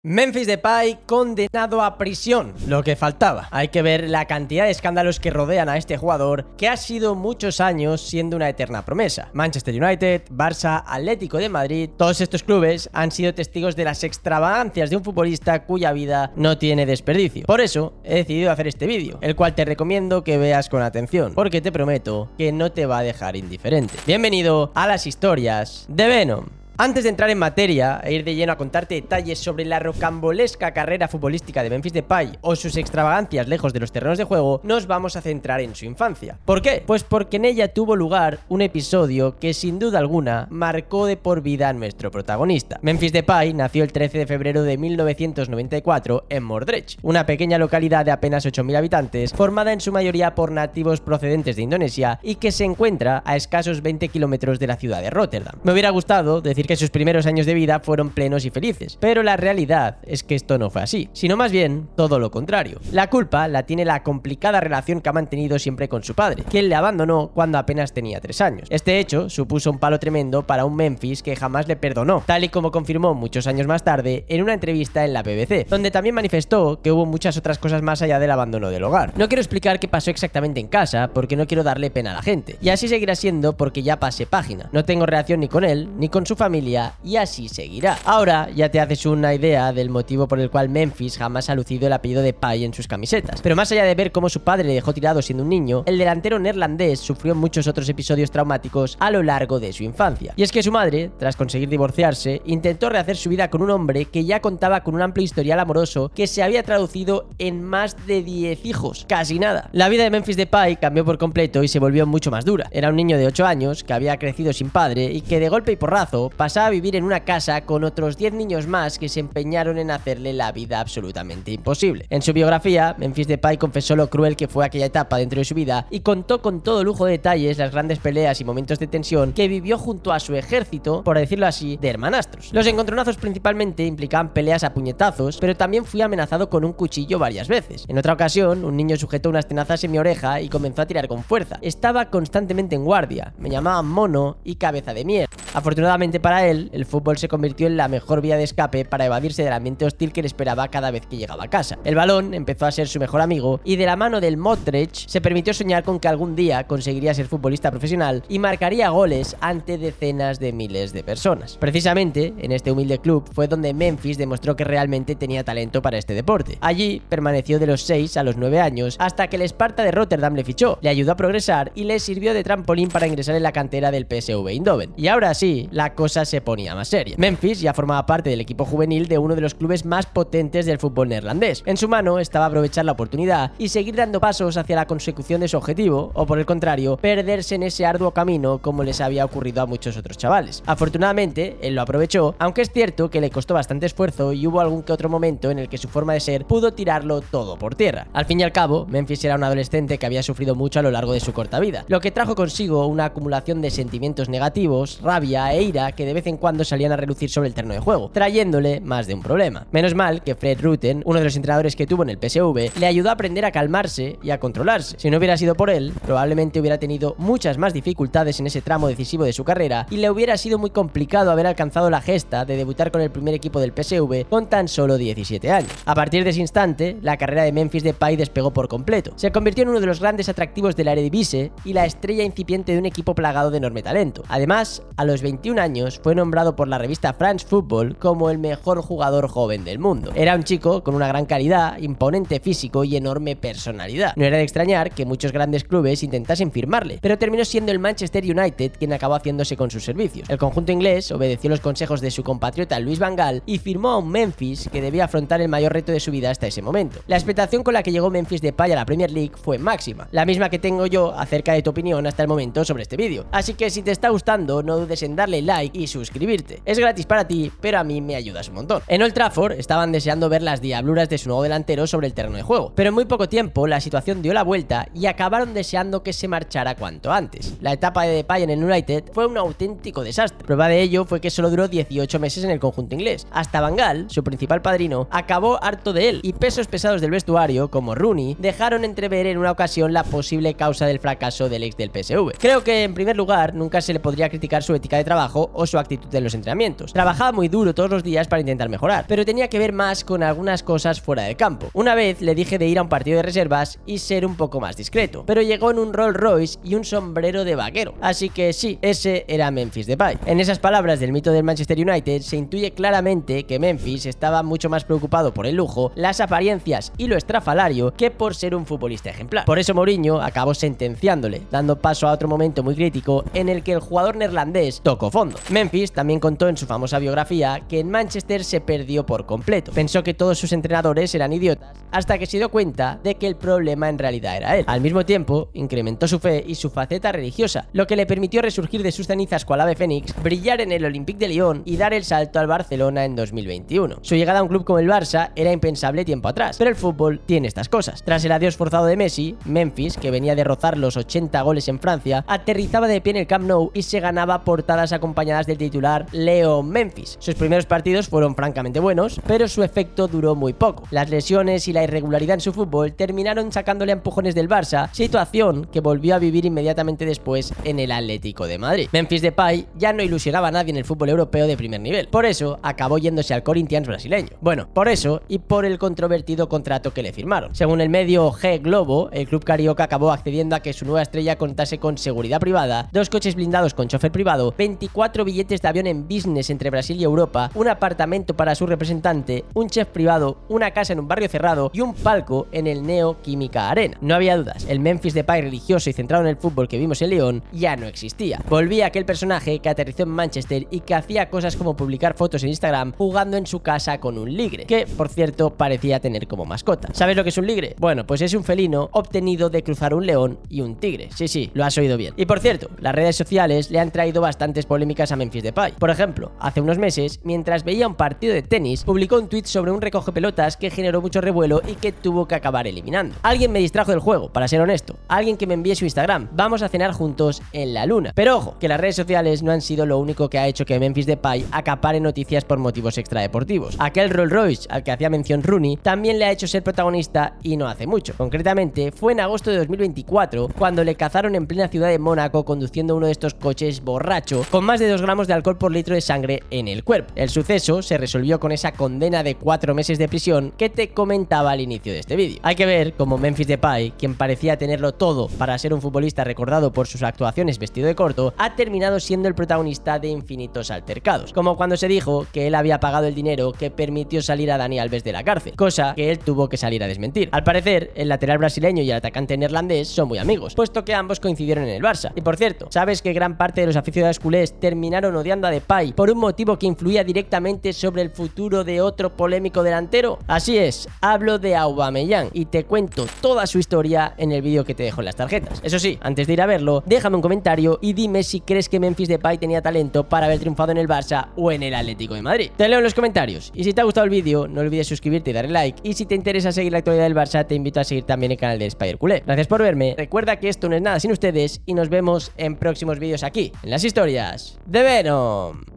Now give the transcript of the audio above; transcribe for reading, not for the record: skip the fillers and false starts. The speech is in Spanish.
Memphis Depay condenado a prisión, lo que faltaba. Hay que ver la cantidad de escándalos que rodean a este jugador, que ha sido muchos años siendo una eterna promesa. Manchester United, Barça, Atlético de Madrid, todos estos clubes han sido testigos de las extravagancias de un futbolista cuya vida no tiene desperdicio. Por eso he decidido hacer este vídeo, el cual te recomiendo que veas con atención, porque te prometo que no te va a dejar indiferente. Bienvenido a las historias de Venom. Antes de entrar en materia e ir de lleno a contarte detalles sobre la rocambolesca carrera futbolística de Memphis Depay o sus extravagancias lejos de los terrenos de juego, nos vamos a centrar en su infancia. ¿Por qué? Pues porque en ella tuvo lugar un episodio que sin duda alguna marcó de por vida a nuestro protagonista. Memphis Depay nació el 13 de febrero de 1994 en Mordrecht, una pequeña localidad de apenas 8.000 habitantes, formada en su mayoría por nativos procedentes de Indonesia y que se encuentra a escasos 20 kilómetros de la ciudad de Rotterdam. Me hubiera gustado decir que sus primeros años de vida fueron plenos y felices, pero la realidad es que esto no fue así, sino más bien todo lo contrario. La culpa la tiene la complicada relación que ha mantenido siempre con su padre, quien le abandonó cuando apenas tenía 3 años. Este hecho supuso un palo tremendo para un Memphis que jamás le perdonó, tal y como confirmó muchos años más tarde en una entrevista en la BBC, donde también manifestó que hubo muchas otras cosas más allá del abandono del hogar. No quiero explicar qué pasó exactamente en casa, porque no quiero darle pena a la gente, y así seguirá siendo porque ya pasé página. No tengo relación ni con él, ni con su familia, y así seguirá. Ahora ya te haces una idea del motivo por el cual Memphis jamás ha lucido el apellido de Depay en sus camisetas. Pero más allá de ver cómo su padre le dejó tirado siendo un niño, el delantero neerlandés sufrió muchos otros episodios traumáticos a lo largo de su infancia. Y es que su madre, tras conseguir divorciarse, intentó rehacer su vida con un hombre que ya contaba con un amplio historial amoroso que se había traducido en más de 10 hijos. Casi nada. La vida de Memphis Depay cambió por completo y se volvió mucho más dura. Era un niño de 8 años que había crecido sin padre y que de golpe y porrazo pasaba a vivir en una casa con otros 10 niños más que se empeñaron en hacerle la vida absolutamente imposible. En su biografía, Memphis Depay confesó lo cruel que fue aquella etapa dentro de su vida y contó con todo lujo de detalles las grandes peleas y momentos de tensión que vivió junto a su ejército, por decirlo así, de hermanastros. Los encontronazos principalmente implicaban peleas a puñetazos, pero también fui amenazado con un cuchillo varias veces. En otra ocasión, un niño sujetó unas tenazas en mi oreja y comenzó a tirar con fuerza. Estaba constantemente en guardia, me llamaban mono y cabeza de mierda. Afortunadamente para él, el fútbol se convirtió en la mejor vía de escape para evadirse del ambiente hostil que le esperaba cada vez que llegaba a casa. El balón empezó a ser su mejor amigo y de la mano del Mordrecht se permitió soñar con que algún día conseguiría ser futbolista profesional y marcaría goles ante decenas de miles de personas. Precisamente en este humilde club fue donde Memphis demostró que realmente tenía talento para este deporte. Allí permaneció de los 6 a los 9 años hasta que el Sparta de Rotterdam le fichó, le ayudó a progresar y le sirvió de trampolín para ingresar en la cantera del PSV Eindhoven. Y ahora sí, la cosa se ponía más seria. Memphis ya formaba parte del equipo juvenil de uno de los clubes más potentes del fútbol neerlandés. En su mano estaba aprovechar la oportunidad y seguir dando pasos hacia la consecución de su objetivo, o por el contrario, perderse en ese arduo camino como les había ocurrido a muchos otros chavales. Afortunadamente, él lo aprovechó, aunque es cierto que le costó bastante esfuerzo y hubo algún que otro momento en el que su forma de ser pudo tirarlo todo por tierra. Al fin y al cabo, Memphis era un adolescente que había sufrido mucho a lo largo de su corta vida, lo que trajo consigo una acumulación de sentimientos negativos, rabia e ira que de vez en cuando salían a relucir sobre el terreno de juego, trayéndole más de un problema. Menos mal que Fred Rutten, uno de los entrenadores que tuvo en el PSV, le ayudó a aprender a calmarse y a controlarse. Si no hubiera sido por él, probablemente hubiera tenido muchas más dificultades en ese tramo decisivo de su carrera y le hubiera sido muy complicado haber alcanzado la gesta de debutar con el primer equipo del PSV con tan solo 17 años. A partir de ese instante, la carrera de Memphis Depay despegó por completo. Se convirtió en uno de los grandes atractivos de la Eredivisie y la estrella incipiente de un equipo plagado de enorme talento. Además, a los 21 años fue nombrado por la revista France Football como el mejor jugador joven del mundo. Era un chico con una gran calidad, imponente físico y enorme personalidad. No era de extrañar que muchos grandes clubes intentasen firmarle, pero terminó siendo el Manchester United quien acabó haciéndose con sus servicios. El conjunto inglés obedeció los consejos de su compatriota Louis van Gaal y firmó a un Memphis que debía afrontar el mayor reto de su vida hasta ese momento. La expectación con la que llegó Memphis Depay a la Premier League fue máxima, la misma que tengo yo acerca de tu opinión hasta el momento sobre este vídeo. Así que si te está gustando, no dudes en darle like y suscribirte. Es gratis para ti, pero a mí me ayudas un montón. En Old Trafford estaban deseando ver las diabluras de su nuevo delantero sobre el terreno de juego, pero en muy poco tiempo la situación dio la vuelta y acabaron deseando que se marchara cuanto antes. La etapa de Depay en el United fue un auténtico desastre. Prueba de ello fue que solo duró 18 meses en el conjunto inglés. Hasta Van Gaal, su principal padrino, acabó harto de él y pesos pesados del vestuario, como Rooney, dejaron entrever en una ocasión la posible causa del fracaso del ex del PSV. Creo que en primer lugar nunca se le podría criticar su ética de trabajo o su su actitud en los entrenamientos. Trabajaba muy duro todos los días para intentar mejorar, pero tenía que ver más con algunas cosas fuera del campo. Una vez le dije de ir a un partido de reservas y ser un poco más discreto, pero llegó en un Rolls Royce y un sombrero de vaquero. Así que sí, ese era Memphis Depay. En esas palabras del mito del Manchester United se intuye claramente que Memphis estaba mucho más preocupado por el lujo, las apariencias y lo estrafalario que por ser un futbolista ejemplar. Por eso Mourinho acabó sentenciándole, dando paso a otro momento muy crítico en el que el jugador neerlandés tocó fondo. Memphis también contó en su famosa biografía que en Manchester se perdió por completo. Pensó que todos sus entrenadores eran idiotas hasta que se dio cuenta de que el problema en realidad era él. Al mismo tiempo, incrementó su fe y su faceta religiosa, lo que le permitió resurgir de sus cenizas cual ave fénix, brillar en el Olympique de Lyon y dar el salto al Barcelona en 2021. Su llegada a un club como el Barça era impensable tiempo atrás, pero el fútbol tiene estas cosas. Tras el adiós forzado de Messi, Memphis, que venía de rozar los 80 goles en Francia, aterrizaba de pie en el Camp Nou y se ganaba portadas acompañadas del titular Leo Memphis. Sus primeros partidos fueron francamente buenos, pero su efecto duró muy poco. Las lesiones y la irregularidad en su fútbol terminaron sacándole a empujones del Barça, situación que volvió a vivir inmediatamente después en el Atlético de Madrid. Memphis Depay ya no ilusionaba a nadie en el fútbol europeo de primer nivel, por eso acabó yéndose al Corinthians brasileño. Bueno, por eso y por el controvertido contrato que le firmaron. Según el medio G Globo, el club carioca acabó accediendo a que su nueva estrella contase con seguridad privada, 2 coches blindados con chofer privado, 24 billetes de avión en business entre Brasil y Europa, un apartamento para su representante, un chef privado, una casa en un barrio cerrado y un palco en el Neo Química Arena. No había dudas, el Memphis Depay religioso y centrado en el fútbol que vimos en León ya no existía. Volvía aquel personaje que aterrizó en Manchester y que hacía cosas como publicar fotos en Instagram jugando en su casa con un ligre, que por cierto parecía tener como mascota. ¿Sabes lo que es un ligre? Bueno, pues es un felino obtenido de cruzar un león y un tigre. Sí, lo has oído bien. Y por cierto, las redes sociales le han traído bastantes polémicas a Memphis Depay. Por ejemplo, hace unos meses, mientras veía un partido de tenis, publicó un tweet sobre un recogepelotas que generó mucho revuelo y que tuvo que acabar eliminando. Alguien me distrajo del juego, para ser honesto. Alguien que me envíe su Instagram. Vamos a cenar juntos en la luna. Pero ojo, que las redes sociales no han sido lo único que ha hecho que Memphis Depay acapare noticias por motivos extradeportivos. Aquel Rolls Royce al que hacía mención Rooney también le ha hecho ser protagonista y no hace mucho. Concretamente, fue en agosto de 2024 cuando le cazaron en plena ciudad de Mónaco conduciendo uno de estos coches borracho con más de 2 gramos de alcohol por litro de sangre en el cuerpo. El suceso se resolvió con esa condena de 4 meses de prisión que te comentaba al inicio de este vídeo. Hay que ver cómo Memphis Depay, quien parecía tenerlo todo para ser un futbolista recordado por sus actuaciones vestido de corto, ha terminado siendo el protagonista de infinitos altercados, como cuando se dijo que él había pagado el dinero que permitió salir a Dani Alves de la cárcel, cosa que él tuvo que salir a desmentir. Al parecer, el lateral brasileño y el atacante neerlandés son muy amigos, puesto que ambos coincidieron en el Barça. Y por cierto, ¿sabes que gran parte de los aficionados culés terminaron odiando a Depay por un motivo que influía directamente sobre el futuro de otro polémico delantero? Así es, hablo de Aubameyang y te cuento toda su historia en el vídeo que te dejo en las tarjetas. Eso sí, antes de ir a verlo, déjame un comentario y dime si crees que Memphis Depay tenía talento para haber triunfado en el Barça o en el Atlético de Madrid. Te leo en los comentarios. Y si te ha gustado el vídeo, no olvides suscribirte y darle like. Y si te interesa seguir la actualidad del Barça, te invito a seguir también el canal de Spider Culé. Gracias por verme, recuerda que esto no es nada sin ustedes y nos vemos en próximos vídeos aquí, en las historias de Venom.